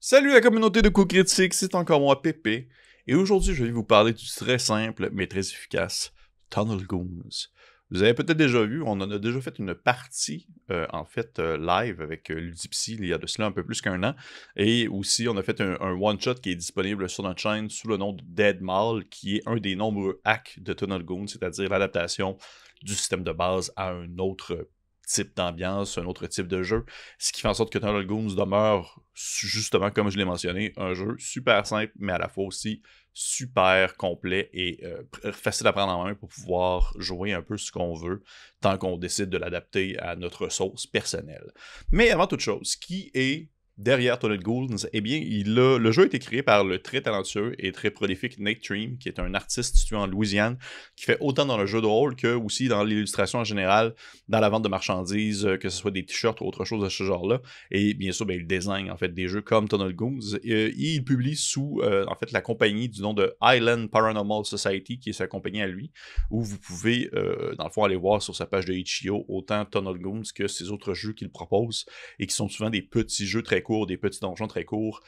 Salut la communauté de coups critiques, c'est encore moi Pépé, et aujourd'hui je vais vous parler du très simple mais très efficace Tunnel Goons. Vous avez peut-être déjà vu, on en a déjà fait une partie, live avec Ludipsy il y a de cela un peu plus qu'un an, et aussi on a fait un one-shot qui est disponible sur notre chaîne sous le nom de Dead Mall, qui est un des nombreux hacks de Tunnel Goons, c'est-à-dire l'adaptation du système de base à un autre type d'ambiance, un autre type de jeu, ce qui fait en sorte que Tunnel Goons demeure, justement comme je l'ai mentionné, un jeu super simple, mais à la fois aussi super complet et facile à prendre en main pour pouvoir jouer un peu ce qu'on veut, tant qu'on décide de l'adapter à notre sauce personnelle. Mais avant toute chose, qui est derrière Tunnel Goons? Eh bien, le jeu a été créé par le très talentueux et très prolifique Nate Dream, qui est un artiste situé en Louisiane, qui fait autant dans le jeu de rôle que aussi dans l'illustration en général, dans la vente de marchandises, que ce soit des t-shirts ou autre chose de ce genre-là. Et bien sûr, il design en fait des jeux comme Tunnel Goons. Il publie sous la compagnie du nom de Island Paranormal Society, qui est sa compagnie à lui, où vous pouvez dans le fond aller voir sur sa page de Itch.io autant Tunnel Goons que ses autres jeux qu'il propose, et qui sont souvent des petits jeux très courts, des petits donjons très courts,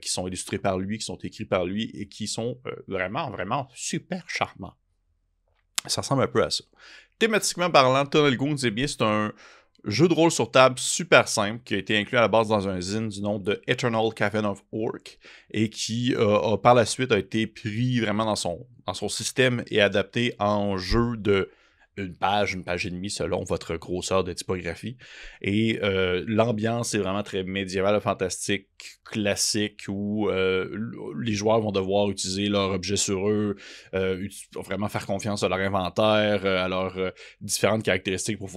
qui sont illustrés par lui, qui sont écrits par lui, et qui sont vraiment, vraiment super charmants. Ça ressemble un peu à ça. Thématiquement parlant, Tunnel Goons, eh bien, c'est un jeu de rôle sur table super simple qui a été inclus à la base dans un zine du nom de Eternal Cavern of Orc et qui par la suite a été pris vraiment dans son système et adapté en jeu de une page et demie selon votre grosseur de typographie. Et l'ambiance est vraiment très médiévale, fantastique, classique, où les joueurs vont devoir utiliser leurs objets sur eux, vraiment faire confiance à leur inventaire, à leurs différentes caractéristiques pour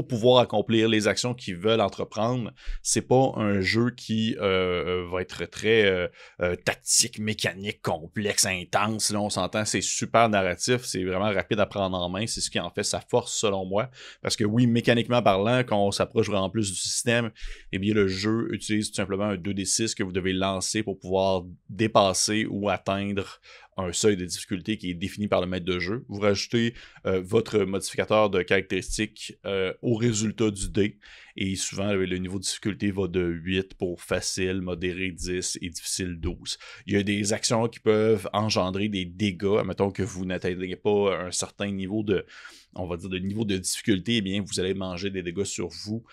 pouvoir accomplir les actions qu'ils veulent entreprendre. C'est pas un jeu qui va être très tactique, mécanique, complexe, intense. Là, on s'entend, c'est super narratif, c'est vraiment rapide à prendre en main, c'est ce qui en fait sa force selon moi, parce que oui, mécaniquement parlant, quand on s'approche vraiment plus du système, eh bien le jeu utilise tout simplement un 2d6 que vous devez lancer pour pouvoir dépasser ou atteindre un seuil de difficulté qui est défini par le maître de jeu. Vous rajoutez votre modificateur de caractéristiques au résultat du dé, et souvent le niveau de difficulté va de 8 pour facile, modéré 10 et difficile 12. Il y a des actions qui peuvent engendrer des dégâts, admettons que vous n'atteignez pas un certain niveau de niveau de difficulté, eh bien, vous allez manger des dégâts sur vous,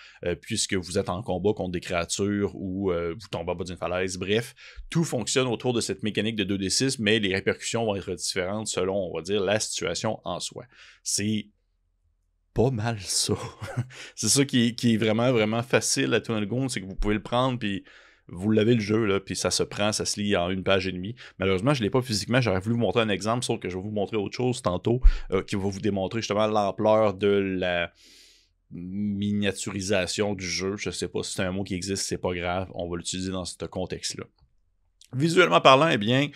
puisque vous êtes en combat contre des créatures ou vous tombez en bas d'une falaise. Bref, tout fonctionne autour de cette mécanique de 2d6, mais les répercussions vont être différentes selon, on va dire, la situation en soi. C'est pas mal ça. C'est ça qui est vraiment, vraiment facile à Tunnel Goons, c'est que vous pouvez le prendre, puis vous l'avez le jeu, là, puis ça se prend, ça se lit en une page et demie. Malheureusement, je ne l'ai pas physiquement, j'aurais voulu vous montrer un exemple, sauf que je vais vous montrer autre chose tantôt, qui va vous démontrer justement l'ampleur de la miniaturisation du jeu. Je sais pas si c'est un mot qui existe, c'est pas grave, on va l'utiliser dans ce contexte-là. Visuellement parlant, eh bien,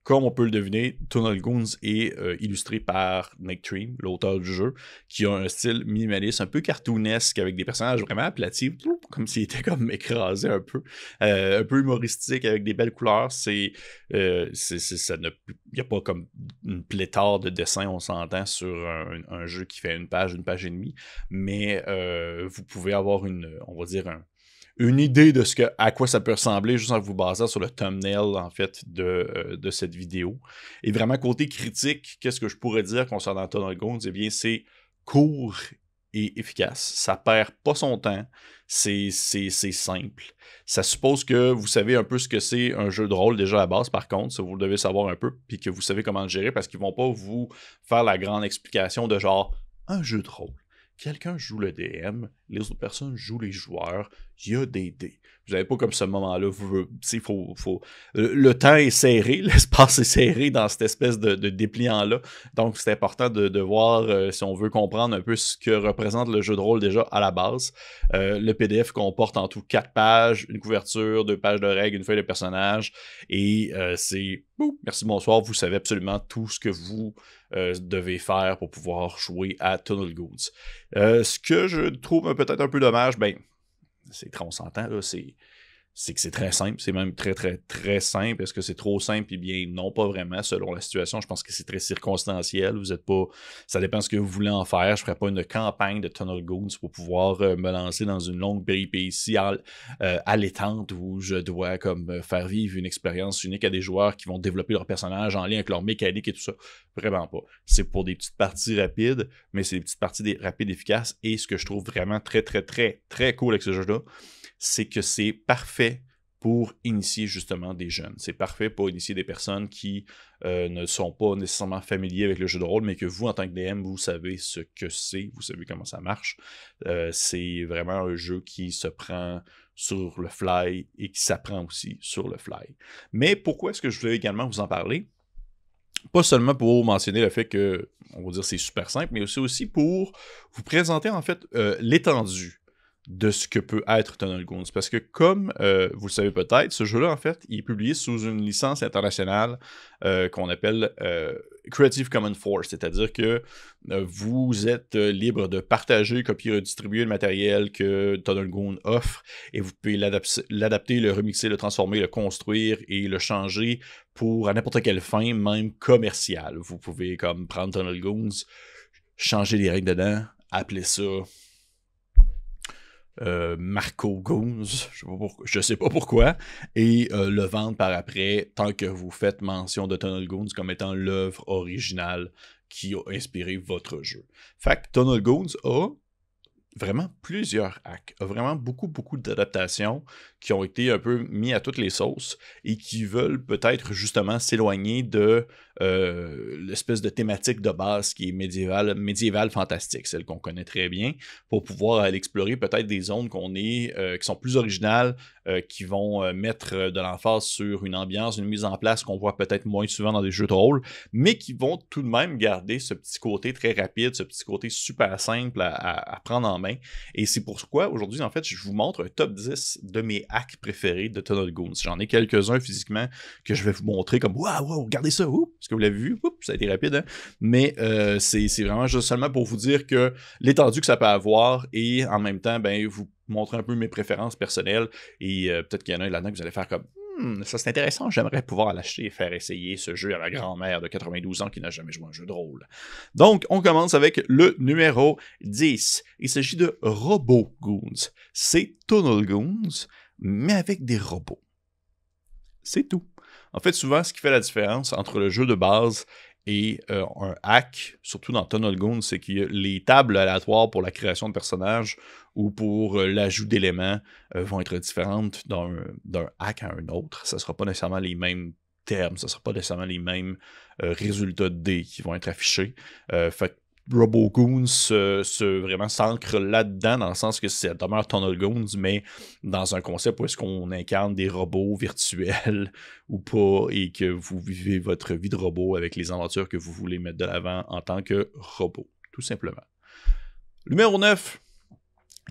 comme on peut le deviner, Tunnel Goons est illustré par Nate Dream, l'auteur du jeu, qui a un style minimaliste, un peu cartoonesque, avec des personnages vraiment aplatis, comme s'ils étaient comme écrasés un peu humoristique, avec des belles couleurs. Il n'y a pas comme une pléthore de dessins, on s'entend, sur un jeu qui fait une page et demie, mais vous pouvez avoir une idée de à quoi ça peut ressembler juste en vous basant sur le thumbnail en fait de cette vidéo. Et vraiment côté critique, qu'est-ce que je pourrais dire concernant Tunnel Goons? Eh bien, c'est court et efficace. Ça perd pas son temps. C'est simple. Ça suppose que vous savez un peu ce que c'est un jeu de rôle déjà à la base, par contre, ça vous le devez savoir un peu, puis que vous savez comment le gérer, parce qu'ils vont pas vous faire la grande explication de genre un jeu de rôle. Quelqu'un joue le DM, les autres personnes jouent les joueurs, il y a des dés. Vous n'avez pas comme ce moment-là, le temps est serré, l'espace est serré dans cette espèce de dépliant-là, donc c'est important de voir si on veut comprendre un peu ce que représente le jeu de rôle déjà à la base. Le PDF comporte en tout 4 pages, une couverture, 2 pages de règles, une feuille de personnage, et merci, bonsoir, vous savez absolument tout ce que vous devez faire pour pouvoir jouer à Tunnel Goons. Ce que je trouve peut-être un peu dommage, c'est on s'entend, là, c'est que c'est très simple, c'est même très, très, très simple. Est-ce que c'est trop simple? Eh bien, non, pas vraiment, selon la situation. Je pense que c'est très circonstanciel. Vous êtes pas... Ça dépend de ce que vous voulez en faire. Je ne ferai pas une campagne de Tunnel Goons pour pouvoir me lancer dans une longue péripétie allaitante où je dois comme faire vivre une expérience unique à des joueurs qui vont développer leur personnage en lien avec leur mécanique et tout ça. Vraiment pas. C'est pour des petites parties rapides, mais c'est des petites parties rapides efficaces. Et ce que je trouve vraiment très, très, très, très cool avec ce jeu-là, c'est que c'est parfait pour initier justement des jeunes. C'est parfait pour initier des personnes qui ne sont pas nécessairement familiers avec le jeu de rôle, mais que vous, en tant que DM, vous savez ce que c'est, vous savez comment ça marche. C'est vraiment un jeu qui se prend sur le fly et qui s'apprend aussi sur le fly. Mais pourquoi est-ce que je voulais également vous en parler? Pas seulement pour mentionner le fait que, on va dire, c'est super simple, mais aussi pour vous présenter en fait l'étendue de ce que peut être Tunnel Goons. Parce que comme vous le savez peut-être, ce jeu-là, en fait, il est publié sous une licence internationale qu'on appelle Creative Commons 4, c'est-à-dire que vous êtes libre de partager, copier, redistribuer le matériel que Tunnel Goons offre, et vous pouvez l'adapter, le remixer, le transformer, le construire et le changer pour à n'importe quelle fin, même commerciale. Vous pouvez comme prendre Tunnel Goons, changer les règles dedans, appeler ça Marco Goons, je sais pas pourquoi, et le vendre par après, tant que vous faites mention de Tunnel Goons comme étant l'œuvre originale qui a inspiré votre jeu. Fait que Tunnel Goons a vraiment plusieurs hacks, a vraiment beaucoup d'adaptations qui ont été un peu mis à toutes les sauces et qui veulent peut-être justement s'éloigner de l'espèce de thématique de base qui est médiévale fantastique, celle qu'on connaît très bien, pour pouvoir aller explorer peut-être des zones qui sont plus originales, qui vont mettre de l'emphase sur une ambiance, une mise en place qu'on voit peut-être moins souvent dans des jeux de rôle, mais qui vont tout de même garder ce petit côté très rapide, ce petit côté super simple à prendre en main. Et c'est pourquoi aujourd'hui, en fait, je vous montre un top 10 de mes hacks préférés de Tunnel Goons. J'en ai quelques-uns physiquement que je vais vous montrer comme waouh, regardez ça, est-ce que vous l'avez vu? Ça a été rapide, hein? Mais c'est vraiment juste seulement pour vous dire que l'étendue que ça peut avoir et en même temps, ben, vous montrer un peu mes préférences personnelles et peut-être qu'il y en a là-dedans que vous allez faire comme ça c'est intéressant, j'aimerais pouvoir l'acheter et faire essayer ce jeu à ma grand-mère de 92 ans qui n'a jamais joué à un jeu de rôle. Donc, on commence avec le numéro 10. Il s'agit de Robo Goons. C'est Tunnel Goons, mais avec des robots. C'est tout. En fait, souvent, ce qui fait la différence entre le jeu de base et un hack, surtout dans Tunnel Goons, c'est que les tables aléatoires pour la création de personnages ou pour l'ajout d'éléments vont être différentes d'un hack à un autre. Ça ne sera pas nécessairement les mêmes termes, ça ne sera pas nécessairement les mêmes résultats de dés qui vont être affichés. Fait que Robo Goons vraiment s'ancre là-dedans, dans le sens que c'est demeure Tunnel Goons, mais dans un concept où est-ce qu'on incarne des robots virtuels ou pas, et que vous vivez votre vie de robot avec les aventures que vous voulez mettre de l'avant en tant que robot, tout simplement. Numéro 9,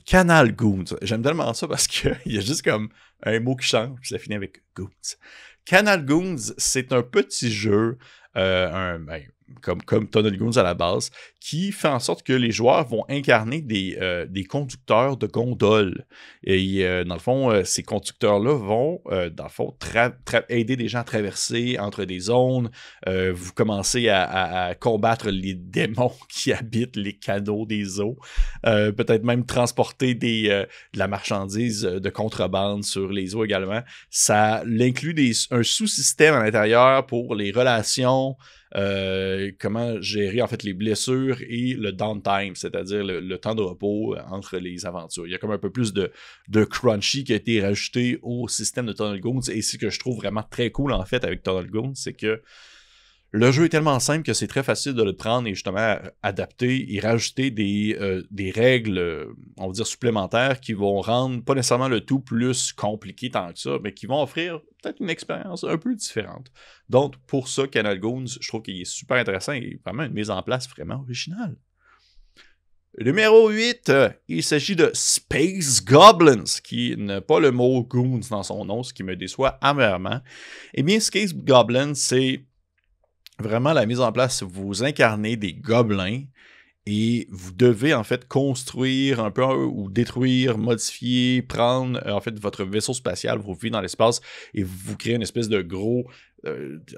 Canal Goons. J'aime tellement ça parce qu'il y a juste comme un mot qui change, puis ça finit avec Goons. Canal Goons, c'est un petit jeu, comme Tunnel Goons à la base, qui fait en sorte que les joueurs vont incarner des conducteurs de gondoles. Et dans le fond, ces conducteurs-là vont, dans le fond, aider des gens à traverser entre des zones. Vous commencez à combattre les démons qui habitent les canaux des eaux. Peut-être même transporter de la marchandise de contrebande sur les eaux également. Ça inclut un sous-système à l'intérieur pour les relations, comment gérer en fait les blessures et le downtime, c'est-à-dire le temps de repos entre les aventures. Il y a comme un peu plus de crunchy qui a été rajouté au système de Tunnel Goons, et ce que je trouve vraiment très cool en fait avec Tunnel Goons, c'est que le jeu est tellement simple que c'est très facile de le prendre et justement adapter et rajouter des règles, on va dire, supplémentaires qui vont rendre pas nécessairement le tout plus compliqué tant que ça, mais qui vont offrir peut-être une expérience un peu différente. Donc, pour ça, Canal Goons, je trouve qu'il est super intéressant et vraiment une mise en place vraiment originale. Numéro 8, il s'agit de Space Goblins, qui n'a pas le mot Goons dans son nom, ce qui me déçoit amèrement. Eh bien, Space Goblins, c'est vraiment la mise en place. Vous incarnez des gobelins Et vous devez en fait construire un peu ou détruire, modifier, prendre en fait votre vaisseau spatial, vous vivez dans l'espace et vous créez une espèce de gros,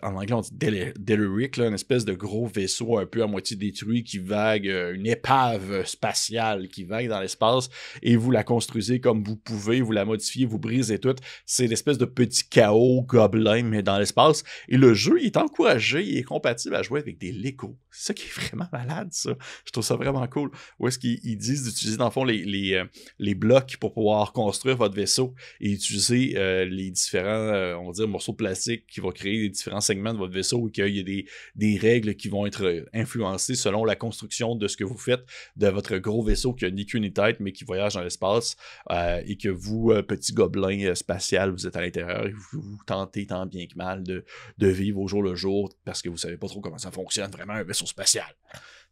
en anglais on dit Deliric, une espèce de gros vaisseau un peu à moitié détruit qui vague, une épave spatiale qui vague dans l'espace et vous la construisez comme vous pouvez, vous la modifiez, vous brisez tout. C'est l'espèce de petit chaos gobelin mais dans l'espace. Et le jeu il est encouragé, il est compatible à jouer avec des Lego. C'est ça qui est vraiment malade ça. Je trouve ça vraiment cool. Où est-ce qu'ils disent d'utiliser dans le fond les blocs pour pouvoir construire votre vaisseau et utiliser les différents, on va dire, morceaux de plastique qui vont créer les différents segments de votre vaisseau et qu'il y a des règles qui vont être influencées selon la construction de ce que vous faites de votre gros vaisseau qui a ni queue ni tête mais qui voyage dans l'espace et que vous, petit gobelin spatial, vous êtes à l'intérieur et vous tentez tant bien que mal de vivre au jour le jour parce que vous savez pas trop comment ça fonctionne vraiment un vaisseau spatial.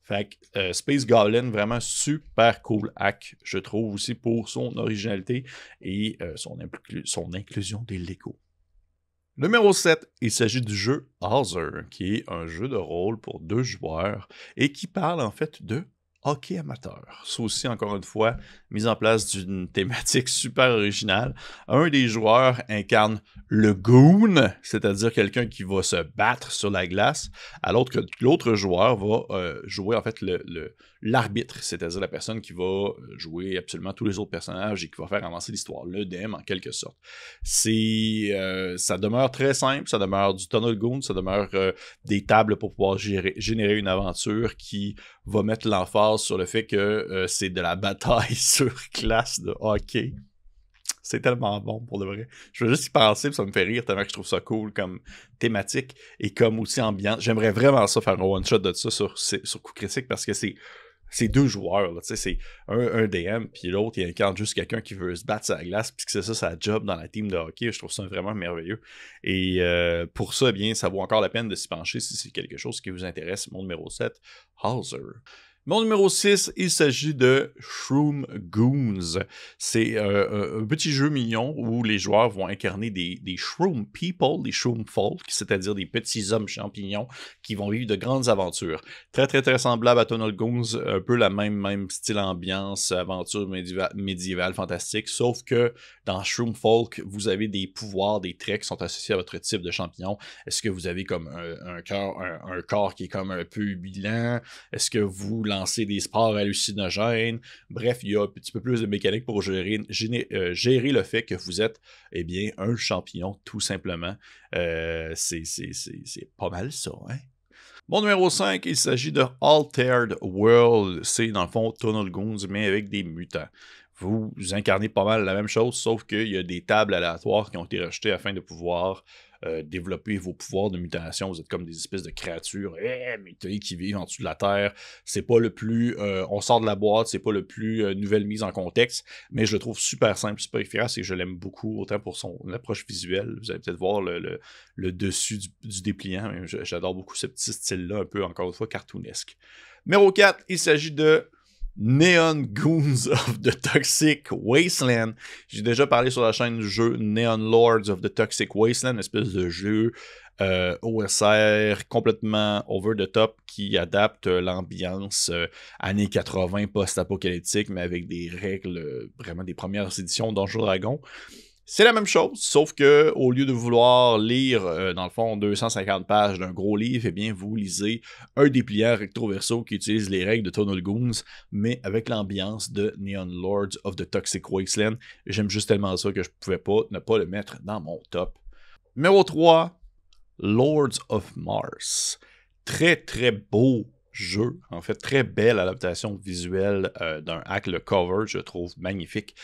Fait que Space Goblin, vraiment super cool hack, je trouve aussi pour son originalité et son inclusion des Lego. Numéro 7, il s'agit du jeu Hauser, qui est un jeu de rôle pour 2 joueurs et qui parle en fait de hockey amateur. C'est aussi, encore une fois, mise en place d'une thématique super originale. Un des joueurs incarne le goon, c'est-à-dire quelqu'un qui va se battre sur la glace, alors que l'autre joueur va jouer en fait l'arbitre, c'est-à-dire la personne qui va jouer absolument tous les autres personnages et qui va faire avancer l'histoire, le DM en quelque sorte. Ça demeure très simple, ça demeure du Tunnel Goon, ça demeure des tables pour pouvoir générer une aventure qui va mettre l'emphase sur le fait que c'est de la bataille sur classe de hockey. C'est tellement bon pour de vrai. Je veux juste y penser, ça me fait rire tellement que je trouve ça cool comme thématique et comme aussi ambiance. J'aimerais vraiment ça faire un one-shot de ça sur Coup Critique parce que c'est 2 joueurs, là, c'est un DM, puis l'autre, il incarne juste quelqu'un qui veut se battre sur la glace, puis que c'est ça sa job dans la team de hockey. Je trouve ça vraiment merveilleux. Et pour ça, bien, ça vaut encore la peine de s'y pencher si c'est quelque chose qui vous intéresse. Mon numéro 7, Hauser. Mon numéro 6, il s'agit de Shroom Goons. C'est un petit jeu mignon où les joueurs vont incarner des Shroom People, des Shroom Folk, c'est-à-dire des petits hommes champignons qui vont vivre de grandes aventures. Très, très, très semblable à Tunnel Goons, un peu la même style ambiance, aventure médiévale fantastique, sauf que dans Shroom Folk, vous avez des pouvoirs, des traits qui sont associés à votre type de champignon. Est-ce que vous avez comme un corps qui est comme un peu bilan? Est-ce que vous lancer des sports hallucinogènes. Bref, il y a un petit peu plus de mécanique pour gérer le fait que vous êtes, eh bien, un champignon, tout simplement. C'est pas mal ça, hein? Mon numéro 5, il s'agit de Altered World. C'est, dans le fond, Tunnel Goons, mais avec des mutants. Vous incarnez pas mal la même chose, sauf qu'il y a des tables aléatoires qui ont été rajoutées afin de pouvoir développer vos pouvoirs de mutation. Vous êtes comme des espèces de créatures mutées qui vivent en dessous de la Terre. C'est pas le plus... on sort de la boîte, c'est pas le plus nouvelle mise en contexte, mais je le trouve super simple, super efficace et je l'aime beaucoup, autant pour son approche visuelle. Vous allez peut-être voir le dessus du dépliant. J'adore beaucoup ce petit style-là, un peu, encore une fois, cartoonesque. Numéro 4, il s'agit de Neon Goons of the Toxic Wasteland. J'ai déjà parlé sur la chaîne du jeu Neon Lords of the Toxic Wasteland, une espèce de jeu OSR complètement over the top qui adapte l'ambiance années 80 post-apocalyptique, mais avec des règles vraiment des premières éditions Donjons Dragons. C'est la même chose, sauf que au lieu de vouloir lire, dans le fond, 250 pages d'un gros livre, eh bien, vous lisez un dépliant recto-verso qui utilise les règles de Tunnel Goons, mais avec l'ambiance de Neon Lords of the Toxic Wasteland. J'aime juste tellement ça que je pouvais pas ne pas le mettre dans mon top. Numéro 3, Lords of Mars. Très, très beau jeu, en fait, très belle adaptation visuelle d'un hack, le cover, je trouve magnifique.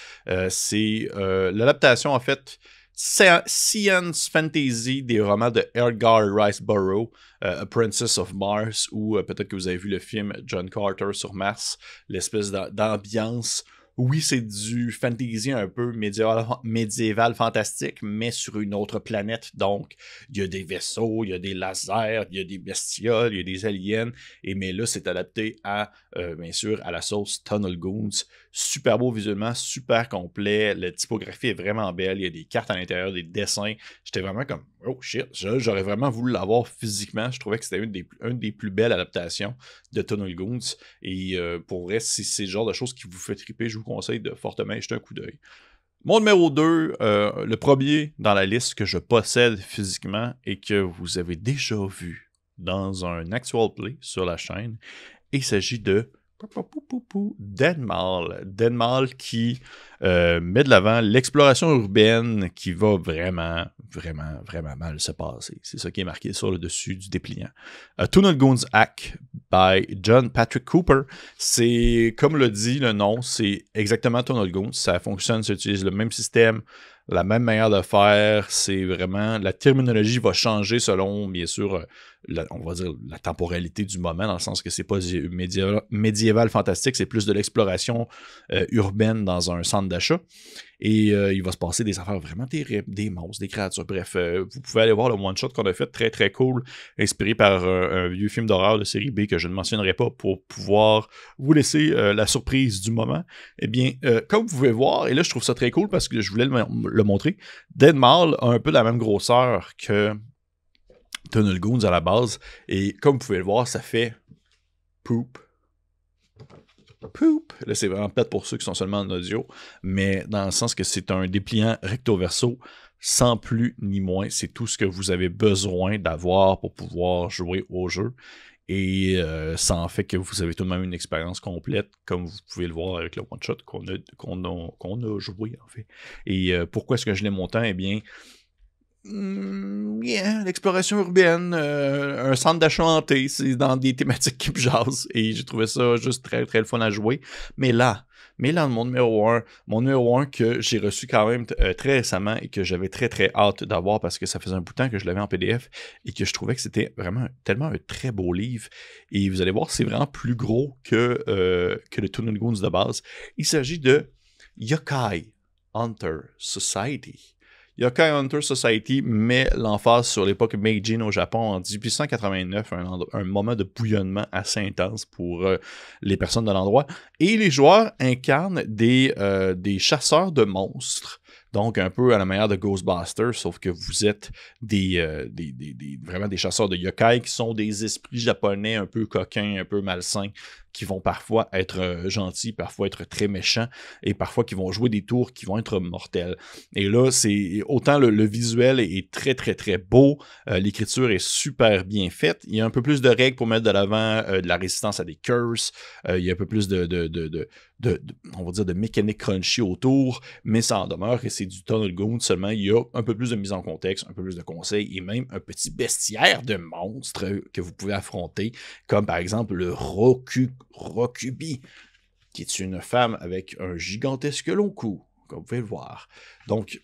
C'est l'adaptation, en fait, science fantasy des romans de Edgar Rice Burroughs, A Princess of Mars, ou peut-être que vous avez vu le film John Carter sur Mars, l'espèce d'ambiance. Oui, c'est du fantasy un peu médiéval fantastique, mais sur une autre planète. Donc, il y a des vaisseaux, il y a des lasers, il y a des bestioles, il y a des aliens. Mais là, c'est adapté à, bien sûr, à la sauce Tunnel Goons. super beau visuellement, super complet. La typographie est vraiment belle. Il y a des cartes à l'intérieur, des dessins. J'étais vraiment comme, oh shit, j'aurais vraiment voulu l'avoir physiquement. Je trouvais que c'était une des plus belles adaptations de Tunnel Goons. Et pour vrai, si c'est le genre de choses qui vous fait triper, je vous conseille de fortement jeter un coup d'œil. Mon numéro 2, le premier dans la liste que je possède physiquement et que vous avez déjà vu dans un actual play sur la chaîne, il s'agit de Deadmau5. Deadmau5 qui met de l'avant l'exploration urbaine qui va vraiment mal se passer. C'est ça qui est marqué sur le dessus du dépliant. Tunnel Goons Hack by John Patrick Cooper. C'est, comme le dit le nom, c'est exactement Tunnel Goons. Ça fonctionne, ça utilise le même système, la même manière de faire. C'est vraiment, la terminologie va changer selon, bien sûr, on va dire la temporalité du moment, dans le sens que c'est pas médiéval fantastique, c'est plus de l'exploration urbaine dans un centre d'achat. Et il va se passer des affaires vraiment terribles, des monstres, des créatures. Bref, vous pouvez aller voir le one-shot qu'on a fait, très très cool, inspiré par un vieux film d'horreur de série B que je ne mentionnerai pas pour pouvoir vous laisser la surprise du moment. Eh bien, comme vous pouvez voir, et là je trouve ça très cool parce que je voulais le montrer, Deadmau5 a un peu la même grosseur que Tunnel Goons à la base, et comme vous pouvez le voir, ça fait poop. Là, c'est vraiment peut-être pour ceux qui sont seulement en audio, mais dans le sens que c'est un dépliant recto-verso, sans plus ni moins. C'est tout ce que vous avez besoin d'avoir pour pouvoir jouer au jeu. Et ça en fait que vous avez tout de même une expérience complète, comme vous pouvez le voir avec le one-shot qu'on a joué, en fait. Et pourquoi est-ce que je l'ai monté? Eh bien, l'exploration urbaine, un centre d'achat hanté, c'est dans des thématiques qui me jasent, et j'ai trouvé ça juste très très le fun à jouer. Mais là, mon numéro 1 que j'ai reçu quand même très récemment et que j'avais très très hâte d'avoir parce que ça faisait un bout de temps que je l'avais en PDF et que je trouvais que c'était vraiment tellement un très beau livre. Et vous allez voir, c'est vraiment plus gros que le Tunnel Goons de base. Il s'agit de Yokai Hunter Society. Yokai Hunter Society met l'emphase sur l'époque Meijin au Japon en 1889, un moment de bouillonnement assez intense pour les personnes de l'endroit. Et les joueurs incarnent des chasseurs de monstres. Donc, un peu à la manière de Ghostbusters, sauf que vous êtes vraiment des chasseurs de yokai qui sont des esprits japonais un peu coquins, un peu malsains, qui vont parfois être gentils, parfois être très méchants, et parfois qui vont jouer des tours qui vont être mortels. Et là, c'est autant le visuel est très, très, très beau, l'écriture est super bien faite, il y a un peu plus de règles pour mettre de l'avant de la résistance à des curses, il y a un peu plus on va dire de mécanique crunchy autour, mais ça en demeure que c'est du Tunnel Goons, seulement il y a un peu plus de mise en contexte, un peu plus de conseils, et même un petit bestiaire de monstres que vous pouvez affronter, comme par exemple le Rokubi, qui est une femme avec un gigantesque long cou, comme vous pouvez le voir. Donc,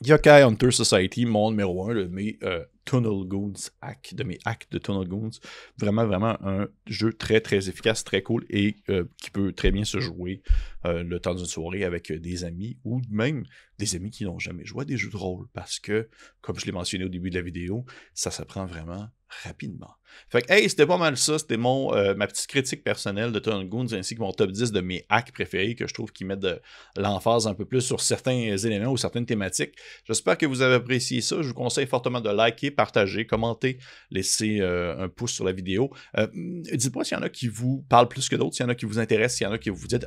Yokai Hunter Society, mon numéro 1 de mes Tunnel Goons hacks, de mes hacks de Tunnel Goons. Vraiment, vraiment un jeu très, très efficace, très cool et qui peut très bien se jouer le temps d'une soirée avec des amis ou même des amis qui n'ont jamais joué à des jeux de rôle parce que, comme je l'ai mentionné au début de la vidéo, ça s'apprend vraiment rapidement. Fait que, hey, c'était pas mal ça. C'était ma petite critique personnelle de Tunnel Goons ainsi que mon top 10 de mes hacks préférés que je trouve qui mettent de l'emphase un peu plus sur certains éléments ou certaines thématiques. J'espère que vous avez apprécié ça. Je vous conseille fortement de liker, partager, commenter, laisser un pouce sur la vidéo. Dites-moi s'il y en a qui vous parlent plus que d'autres, s'il y en a qui vous intéressent, s'il y en a qui vous dites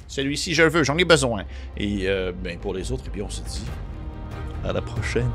celui-ci je le veux, j'en ai besoin. Et ben, pour les autres, et puis on se dit à la prochaine.